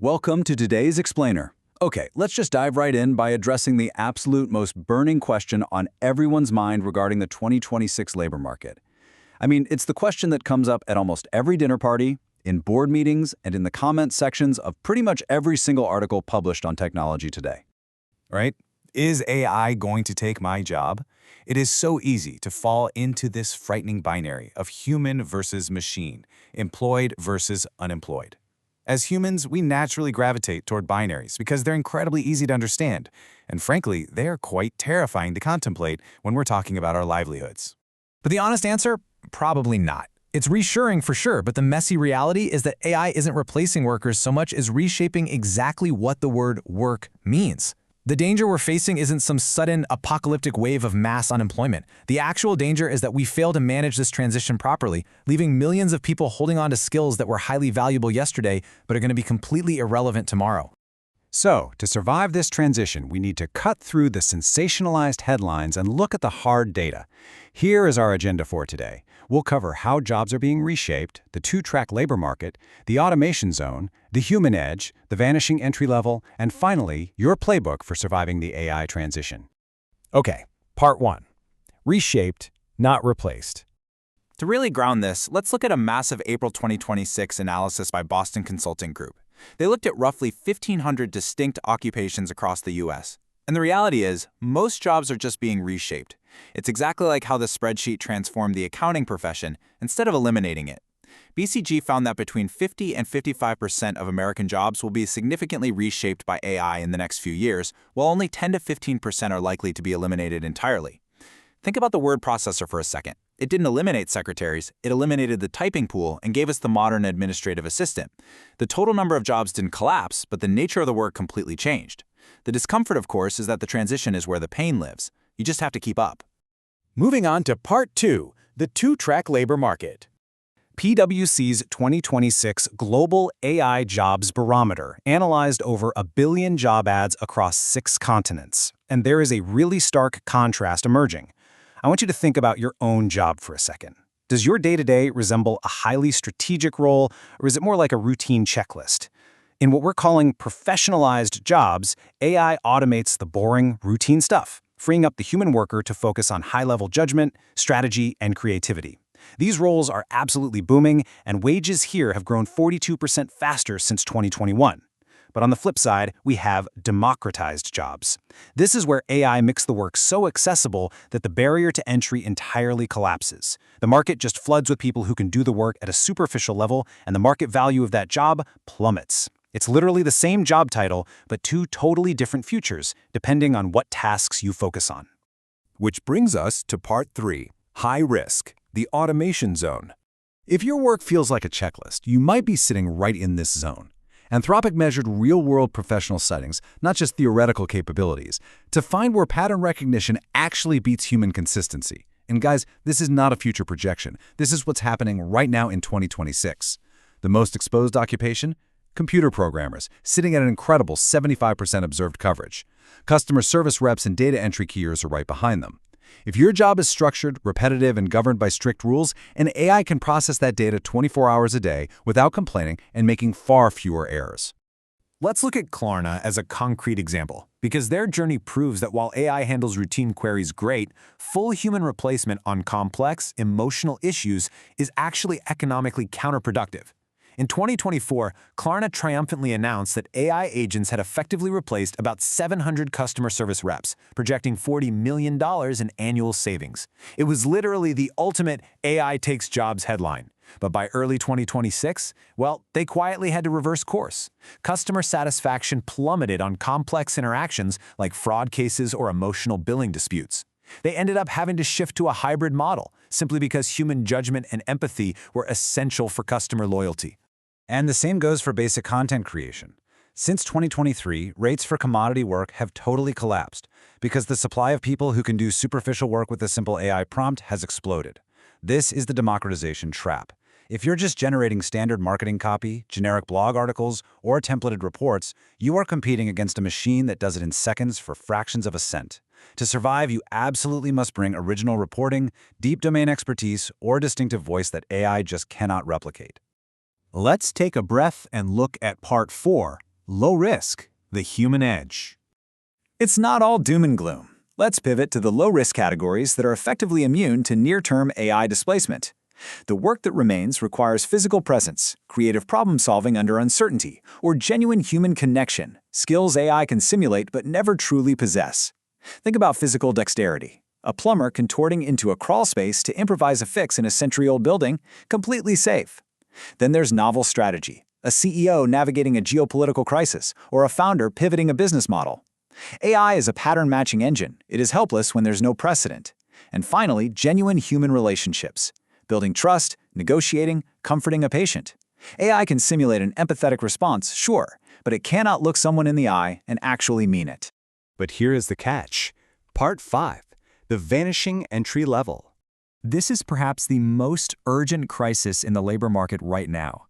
Welcome to today's Explainer. Okay, let's just dive right in by addressing the absolute most burning question on everyone's mind regarding the 2026 labor market. I mean, it's the question that comes up at almost every dinner party, in board meetings, and in the comment sections of pretty much every single article published on technology today. Right? Is AI going to take my job? It is so easy to fall into this frightening binary of human versus machine, employed versus unemployed. As humans, we naturally gravitate toward binaries because they're incredibly easy to understand, and frankly, they are quite terrifying to contemplate when we're talking about our livelihoods. But the honest answer? Probably not. It's reassuring for sure, but the messy reality is that AI isn't replacing workers so much as reshaping exactly what the word work means. The danger we're facing isn't some sudden apocalyptic wave of mass unemployment. The actual danger is that we fail to manage this transition properly, leaving millions of people holding on to skills that were highly valuable yesterday but are going to be completely irrelevant tomorrow. So, to survive this transition, we need to cut through the sensationalized headlines and look at the hard data. Here is our agenda for today. We'll cover how jobs are being reshaped, the two-track labor market, the automation zone, the human edge, the vanishing entry level, and finally, your playbook for surviving the AI transition. Okay, part 1. Reshaped, not replaced. To really ground this, let's look at a massive April 2026 analysis by Boston Consulting Group. They looked at roughly 1,500 distinct occupations across the U.S. And the reality is, most jobs are just being reshaped. It's exactly like how the spreadsheet transformed the accounting profession instead of eliminating it. BCG found that between 50 and 55% of American jobs will be significantly reshaped by AI in the next few years, while only 10 to 15% are likely to be eliminated entirely. Think about the word processor for a second. It didn't eliminate secretaries, it eliminated the typing pool and gave us the modern administrative assistant. The total number of jobs didn't collapse, but the nature of the work completely changed. The discomfort, of course, is that the transition is where the pain lives. You just have to keep up. Moving on to part 2, the two-track labor market. PwC's 2026 Global AI Jobs Barometer analyzed over 1 billion job ads across 6 continents. And there is a really stark contrast emerging. I want you to think about your own job for a second. Does your day-to-day resemble a highly strategic role, or is it more like a routine checklist? In what we're calling professionalized jobs, AI automates the boring, routine stuff, freeing up the human worker to focus on high-level judgment, strategy, and creativity. These roles are absolutely booming, and wages here have grown 42% faster since 2021. But on the flip side, we have democratized jobs. This is where AI makes the work so accessible that the barrier to entry entirely collapses. The market just floods with people who can do the work at a superficial level, and the market value of that job plummets. It's literally the same job title, but 2 totally different futures, depending on what tasks you focus on. Which brings us to part 3, high risk, the automation zone. If your work feels like a checklist, you might be sitting right in this zone. Anthropic measured real-world professional settings, not just theoretical capabilities, to find where pattern recognition actually beats human consistency. And guys, this is not a future projection. This is what's happening right now in 2026. The most exposed occupation? Computer programmers, sitting at an incredible 75% observed coverage. Customer service reps and data entry keyers are right behind them. If your job is structured, repetitive, and governed by strict rules, an AI can process that data 24 hours a day without complaining and making far fewer errors. Let's look at Klarna as a concrete example, because their journey proves that while AI handles routine queries great, full human replacement on complex, emotional issues is actually economically counterproductive. In 2024, Klarna triumphantly announced that AI agents had effectively replaced about 700 customer service reps, projecting $40 million in annual savings. It was literally the ultimate AI takes jobs headline. But by early 2026, well, they quietly had to reverse course. Customer satisfaction plummeted on complex interactions like fraud cases or emotional billing disputes. They ended up having to shift to a hybrid model, simply because human judgment and empathy were essential for customer loyalty. And the same goes for basic content creation. Since 2023, rates for commodity work have totally collapsed because the supply of people who can do superficial work with a simple AI prompt has exploded. This is the democratization trap. If you're just generating standard marketing copy, generic blog articles, or templated reports, you are competing against a machine that does it in seconds for fractions of a cent. To survive, you absolutely must bring original reporting, deep domain expertise, or distinctive voice that AI just cannot replicate. Let's take a breath and look at part 4, Low risk, the human edge. It's not all doom and gloom. Let's pivot to the low-risk categories that are effectively immune to near-term AI displacement. The work that remains requires physical presence, creative problem-solving under uncertainty, or genuine human connection, skills AI can simulate but never truly possess. Think about physical dexterity. A plumber contorting into a crawl space to improvise a fix in a century-old building, completely safe. Then there's novel strategy, a CEO navigating a geopolitical crisis, or a founder pivoting a business model. AI is a pattern-matching engine. It is helpless when there's no precedent. And finally, genuine human relationships. Building trust, negotiating, comforting a patient. AI can simulate an empathetic response, sure, but it cannot look someone in the eye and actually mean it. But here is the catch. Part 5. The vanishing entry level. This is perhaps the most urgent crisis in the labor market right now.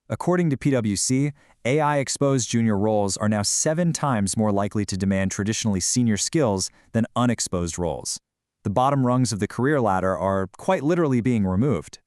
According to PwC, AI-exposed junior roles are now 7 times more likely to demand traditionally senior skills than unexposed roles. The bottom rungs of the career ladder are quite literally being removed.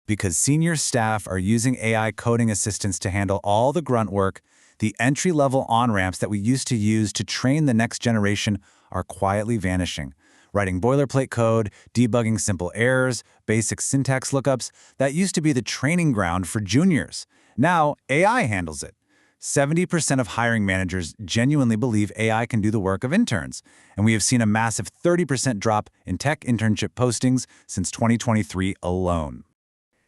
Because senior staff are using AI coding assistants to handle all the grunt work, the entry-level on-ramps that we used to use to train the next generation are quietly vanishing. Writing boilerplate code, debugging simple errors, basic syntax lookups, that used to be the training ground for juniors. Now, AI handles it. 70% of hiring managers genuinely believe AI can do the work of interns, and we have seen a massive 30% drop in tech internship postings since 2023 alone.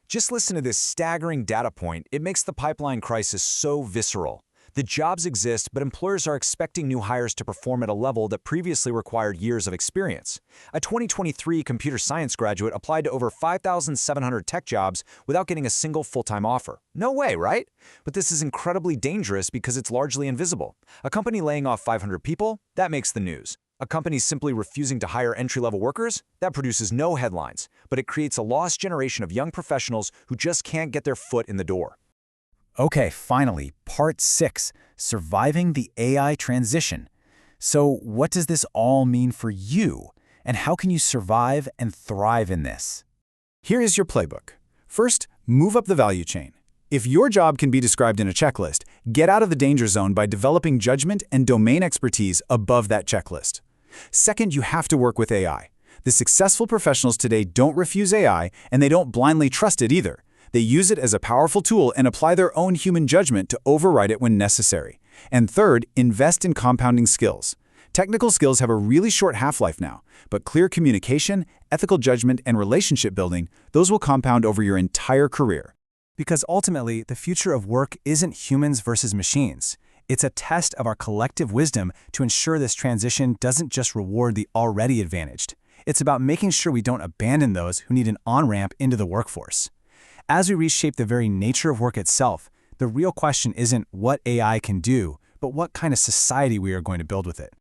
Just listen to this staggering data point. It makes the pipeline crisis so visceral. The jobs exist, but employers are expecting new hires to perform at a level that previously required years of experience. A 2023 computer science graduate applied to over 5,700 tech jobs without getting a single full-time offer. No way, right? But this is incredibly dangerous because it's largely invisible. A company laying off 500 people, that makes the news. A company simply refusing to hire entry-level workers, that produces no headlines, but it creates a lost generation of young professionals who just can't get their foot in the door. Okay, finally, Part 6, Surviving the AI Transition. So what does this all mean for you? And how can you survive and thrive in this? Here is your playbook. First, move up the value chain. If your job can be described in a checklist, get out of the danger zone by developing judgment and domain expertise above that checklist. Second, you have to work with AI. The successful professionals today don't refuse AI, and they don't blindly trust it either. They use it as a powerful tool and apply their own human judgment to override it when necessary. And third, invest in compounding skills. Technical skills have a really short half-life now, but clear communication, ethical judgment, and relationship building, those will compound over your entire career. Because ultimately, the future of work isn't humans versus machines. It's a test of our collective wisdom to ensure this transition doesn't just reward the already advantaged. It's about making sure we don't abandon those who need an on-ramp into the workforce. As we reshape the very nature of work itself, the real question isn't what AI can do, but what kind of society we are going to build with it.